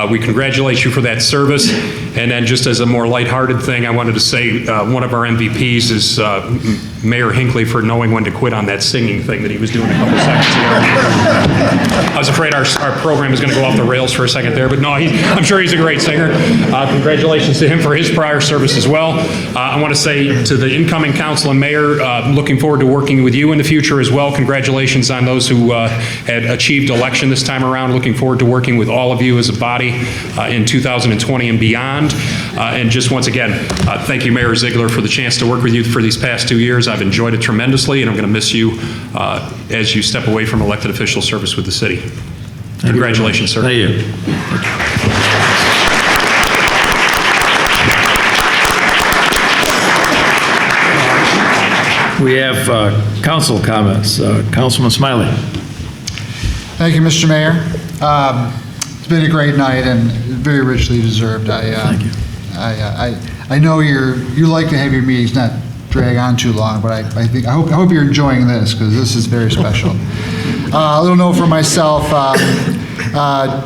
We congratulate you for that service. And then just as a more lighthearted thing, I wanted to say one of our MVPs is Mayor Hinckley for knowing when to quit on that singing thing that he was doing a couple seconds ago. I was afraid our program was going to go off the rails for a second there, but no, I'm sure he's a great singer. Congratulations to him for his prior service as well. I want to say to the incoming council and mayor, looking forward to working with you in the future as well. Congratulations on those who had achieved election this time around. Looking forward to working with all of you as a body in 2020 and beyond. And just once again, thank you, Mayor Ziegler, for the chance to work with you for these past 2 years. I've enjoyed it tremendously, and I'm going to miss you as you step away from elected official service with the city. Congratulations, sir. Thank you. We have council comments. Councilman Smiley. Thank you, Mr. Mayor. It's been a great night and very richly deserved. Thank you. I know you like to have your meetings not drag on too long, but I hope you're enjoying this because this is very special. A little note for myself.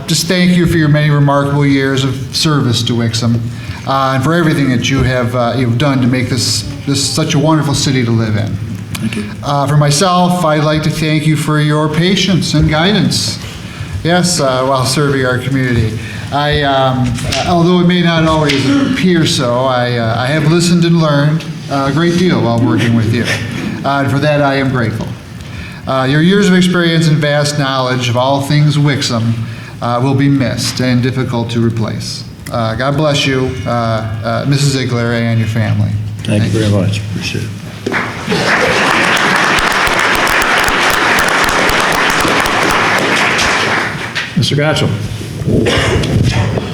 Just thank you for your many remarkable years of service to Wixom and for everything that you've done to make this such a wonderful city to live in. Thank you. For myself, I'd like to thank you for your patience and guidance. Yes, while serving our community. Although it may not always appear so, I have listened and learned a great deal while working with you. And for that, I am grateful. Your years of experience and vast knowledge of all things Wixom will be missed and difficult to replace. God bless you, Mrs. Ziegler, and your family. Thank you very much. Appreciate it. Mr. Gatchel.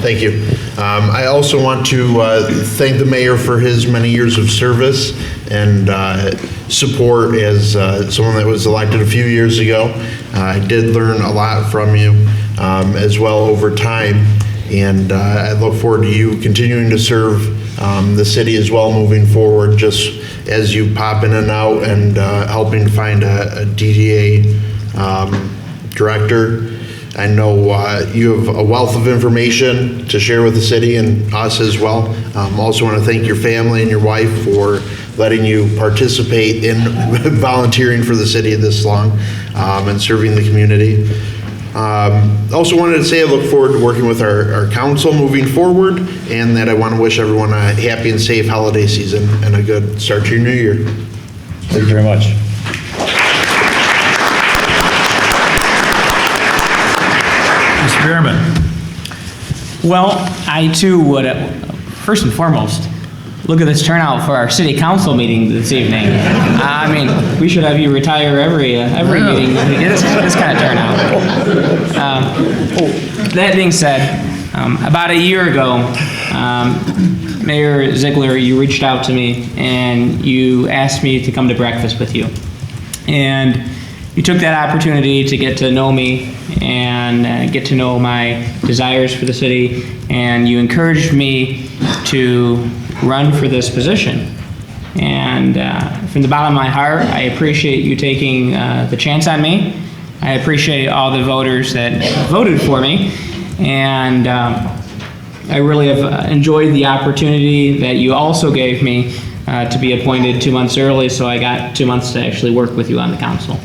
Thank you. I also want to thank the mayor for his many years of service and support as someone that was elected a few years ago. I did learn a lot from you as well over time, and I look forward to you continuing to serve the city as well moving forward, just as you pop in and out and helping to find a DDA director. I know you have a wealth of information to share with the city and us as well. Also want to thank your family and your wife for letting you participate in volunteering for the city this long and serving the community. Also wanted to say I look forward to working with our council moving forward, and that I want to wish everyone a happy and safe holiday season and a good start to your new year. Thank you very much. Mr. Bierman. Well, I too would, first and foremost, look at this turnout for our city council meeting this evening. I mean, we should have you retire every meeting to get this kind of turnout. That being said, about a year ago, Mayor Ziegler, you reached out to me and you asked me to come to breakfast with you. And you took that opportunity to get to know me and get to know my desires for the city, and you encouraged me to run for this position. And from the bottom of my heart, I appreciate you taking the chance on me. I appreciate all the voters that voted for me, and I really have enjoyed the opportunity that you also gave me to be appointed 2 months early, so I got 2 months to actually work with you on the council.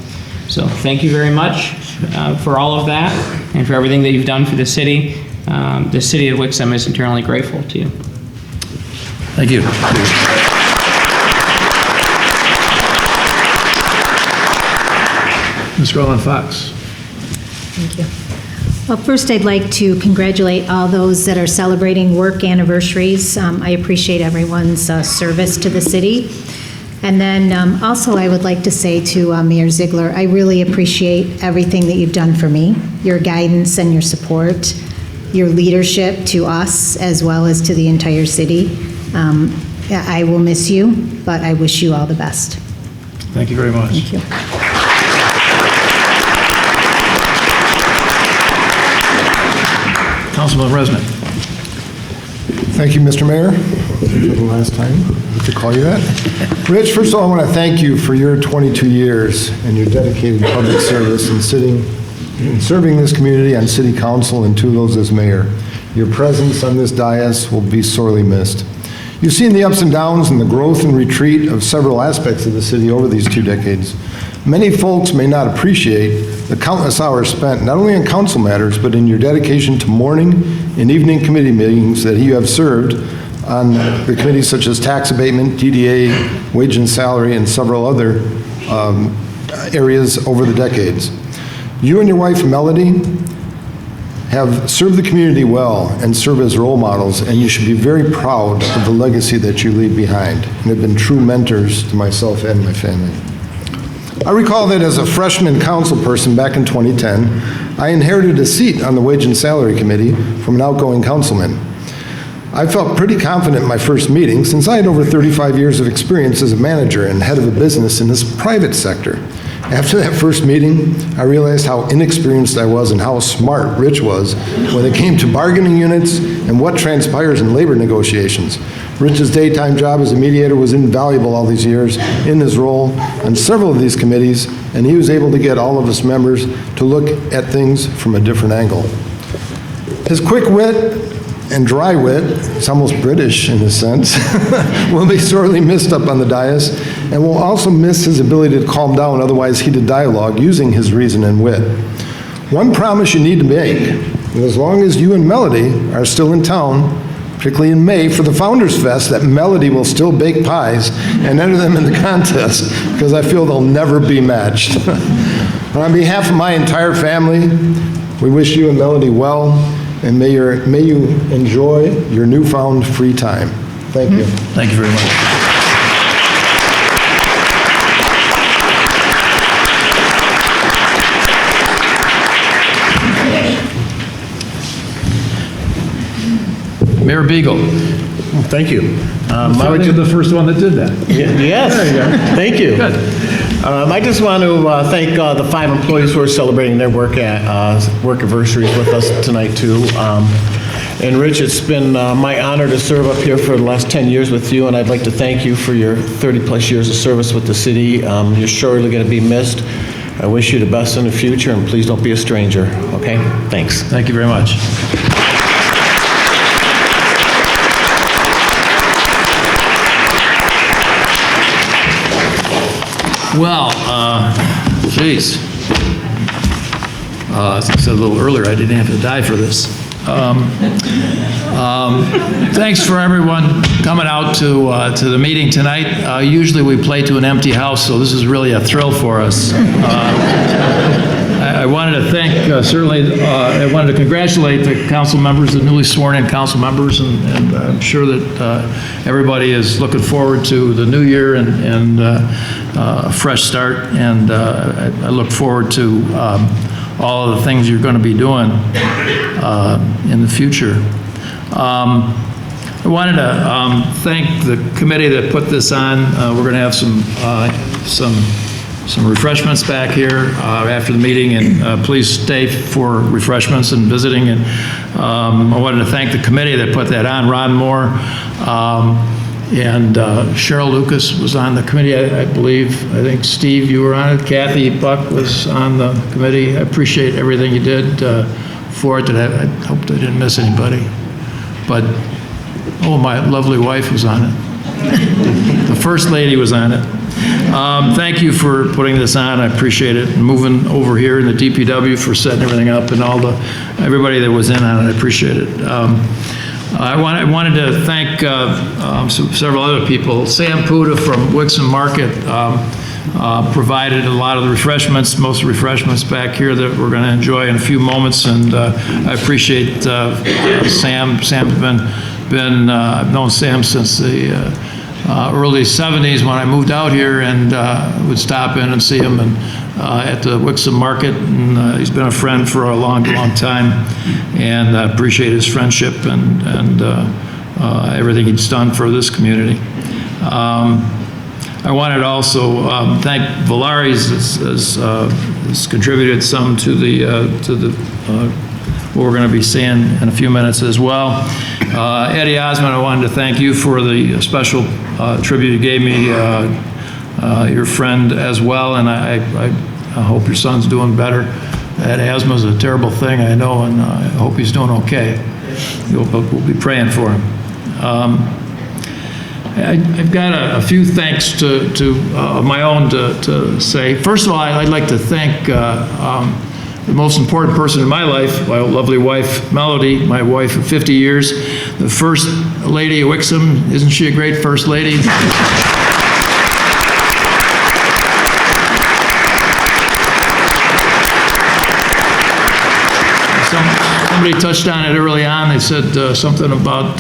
So thank you very much for all of that and for everything that you've done for the city. The city of Wixom is eternally grateful to you. Thank you. Ms. Roland Fox. Thank you. Well, first I'd like to congratulate all those that are celebrating work anniversaries. I appreciate everyone's service to the city. And then also I would like to say to Mayor Ziegler, I really appreciate everything that you've done for me, your guidance and your support, your leadership to us as well as to the entire city. I will miss you, but I wish you all the best. Thank you very much. Thank you. Councilman Resnick. Thank you, Mr. Mayor, for the last time to call you that. Rich, first of all, I want to thank you for your 22 years and your dedicated public service in serving this community on city council and 2 of those as mayor. Your presence on this dais will be sorely missed. You've seen the ups and downs and the growth and retreat of several aspects of the city over these 2 decades. Many folks may not appreciate the countless hours spent not only on council matters, but in your dedication to morning and evening committee meetings that you have served on the committees such as tax abatement, DDA, wage and salary, and several other areas over the decades. You and your wife, Melody, have served the community well and serve as role models, and you should be very proud of the legacy that you leave behind, and have been true mentors to myself and my family. I recall that as a freshman council person back in 2010, I inherited a seat on the Wage and Salary Committee from an outgoing councilman. I felt pretty confident in my first meeting since I had over 35 years of experience as a manager and head of a business in this private sector. After that first meeting, I realized how inexperienced I was and how smart Rich was when it came to bargaining units and what transpires in labor negotiations. Rich's daytime job as a mediator was invaluable all these years in his role on several of these committees, and he was able to get all of us members to look at things from a different angle. His quick wit and dry wit, it's almost British in a sense, will be sorely missed up on the dais, and will also miss his ability to calm down otherwise heated dialogue using his reason and wit. One promise you need to make, as long as you and Melody are still in town, particularly in May for the Founders Fest, that Melody will still bake pies and enter them in the contest, because I feel they'll never be matched. On behalf of my entire family, we wish you and Melody well, and may you enjoy your newfound free time. Thank you. Thank you very much. Mayor Beagle. Thank you. You're the first one that did that. Yes. There you go. Thank you. Good. I just want to thank the 5 employees who are celebrating their work anniversaries with us tonight too. And Rich, it's been my honor to serve up here for the last 10 years with you, and I'd like to thank you for your 30-plus years of service with the city. You're surely going to be missed. I wish you the best in the future, and please don't be a stranger, okay? Thanks. Thank you very much. Well, geez. As I said a little earlier, I didn't have to die for this. Thanks for everyone coming out to the meeting tonight. Usually we play to an empty house, so this is really a thrill for us. I wanted to thank, I wanted to congratulate the council members, the newly sworn-in council members, and I'm sure that everybody is looking forward to the new year and a fresh start, and I look forward to all of the things you're going to be doing in the future. I wanted to thank the committee that put this on. We're going to have some refreshments back here after the meeting, and please stay for refreshments and visiting. And I wanted to thank the committee that put that on, Ron Moore, and Cheryl Lucas was on the committee, I believe. I think, Steve, you were on it. Kathy Buck was on the committee. I appreciate everything you did for it. I hope I didn't miss anybody. But, oh, my lovely wife was on it. The First Lady was on it. Thank you for putting this on. I appreciate it. And moving over here in the DPW for setting everything up, and everybody that was in on it. I appreciate it. I wanted to thank several other people. Sam Puda from Wixom Market provided a lot of the refreshments, most refreshments back here that we're going to enjoy in a few moments, and I appreciate Sam. Sam's been I've known Sam since the early 70s when I moved out here, and would stop in and see him at the Wixom Market, and he's been a friend for a long, long time, and I appreciate his friendship and everything he's done for this community. I wanted to also thank Valaris has contributed some to what we're going to be seeing in a few minutes as well. Eddie Osmond, I wanted to thank you for the special tribute you gave me, your friend as well, and I hope your son's doing better. That asthma is a terrible thing, I know, and I hope he's doing okay. We'll be praying for him. I've got a few thanks to my own to say. First of all, I'd like to thank the most important person in my life, my lovely wife, Melody, my wife of 50 years, the First Lady of Wixom. Isn't she a great First Lady? Somebody touched on it early on. They said something about,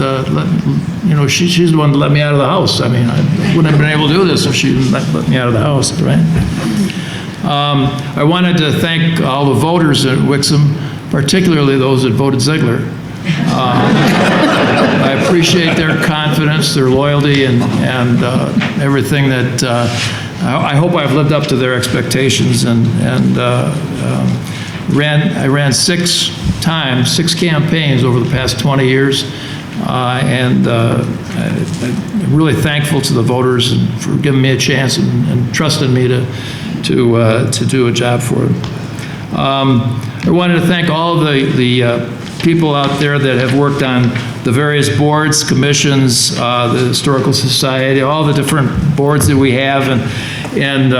she's the one that let me out of the house. I mean, I wouldn't have been able to do this if she didn't let me out of the house, right? I wanted to thank all the voters at Wixom, particularly those that voted Ziegler. I appreciate their confidence, their loyalty, and everything that, I hope I've lived up to their expectations, I ran 6 campaigns over the past 20 years, and I'm really thankful to the voters for giving me a chance and trusting me to do a job for them. I wanted to thank all of the people out there that have worked on the various boards, commissions, the Historical Society, all the different boards that we have, and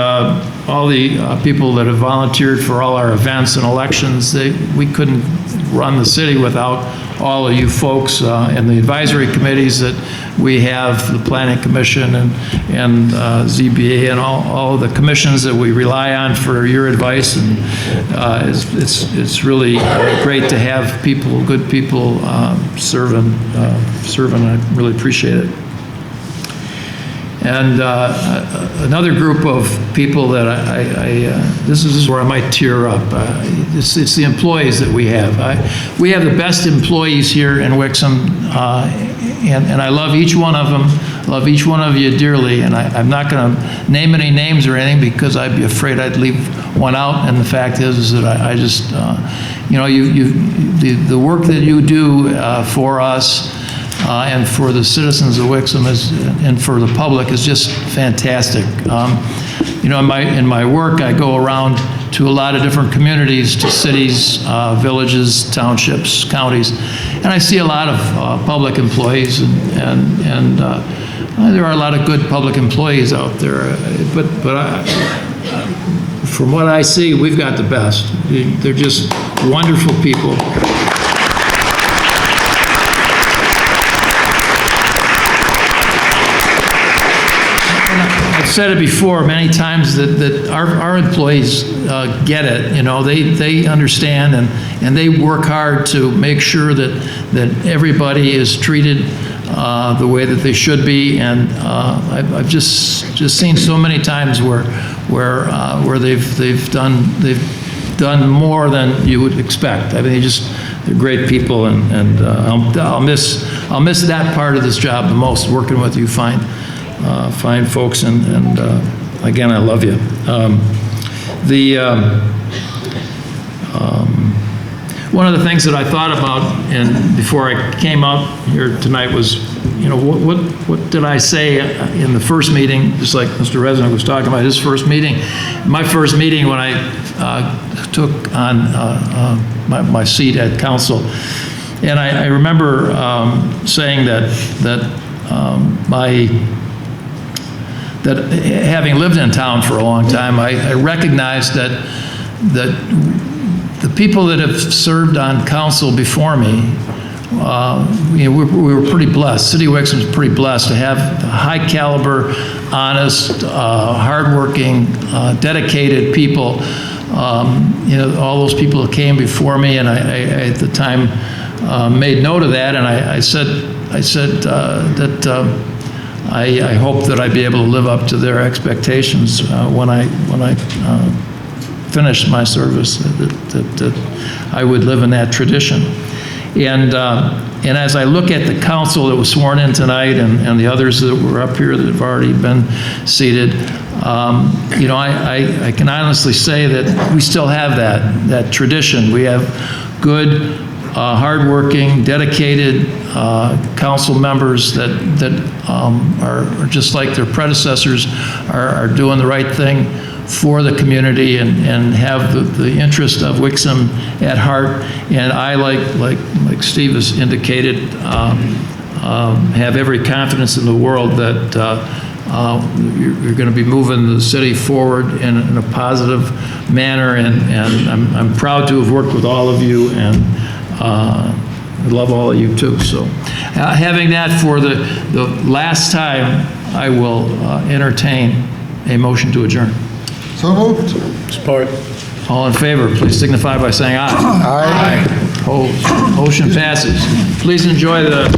all the people that have volunteered for all our events and elections. We couldn't run the city without all of you folks and the advisory committees that we have, the Planning Commission and ZBA and all of the commissions that we rely on for your advice. And it's really great to have people, good people serving. I really appreciate it. And another group of people that this is where I might tear up. It's the employees that we have. We have the best employees here in Wixom and I love each one of them, love each one of you dearly, and I'm not going to name any names or anything because I'd be afraid I'd leave one out, and the fact is that I just, the work that you do for us and for the citizens of Wixom and for the public is just fantastic. In my work, I go around to a lot of different communities, to cities, villages, townships, counties, and I see a lot of public employees, and there are a lot of good public employees out there. But from what I see, we've got the best. They're just wonderful people. I've said it before many times that our employees get it. They understand and they work hard to make sure that everybody is treated the way that they should be. And I've just seen so many times where they've done more than you would expect. I mean, they're great people, and I'll miss that part of this job the most, working with you fine folks, and again, I love you. One of the things that I thought about, and before I came out here tonight, was, what did I say in the first meeting? Just like Mr. Resnick was talking about his first meeting. My first meeting when I took on my seat at council, and I remember saying that having lived in town for a long time, I recognized that the people that have served on council before me, we were pretty blessed. City of Wixom is pretty blessed to have high caliber, honest, hardworking, dedicated people. All those people that came before me, and I at the time made note of that, and I said that I hope that I'd be able to live up to their expectations when I finished my service, that I would live in that tradition. And as I look at the council that was sworn in tonight and the others that were up here that have already been seated, I can honestly say that we still have that tradition. We have good, hardworking, dedicated council members that are just like their predecessors, are doing the right thing for the community and have the interest of Wixom at heart. And I, like Steve has indicated, have every confidence in the world that you're going to be moving the city forward in a positive manner. And I'm proud to have worked with all of you, and I love all of you too. So having that for the last time, I will entertain a motion to adjourn. So moved. Support. All in favor, please signify by saying aye. Aye. Opposed? Motion passes. Please enjoy the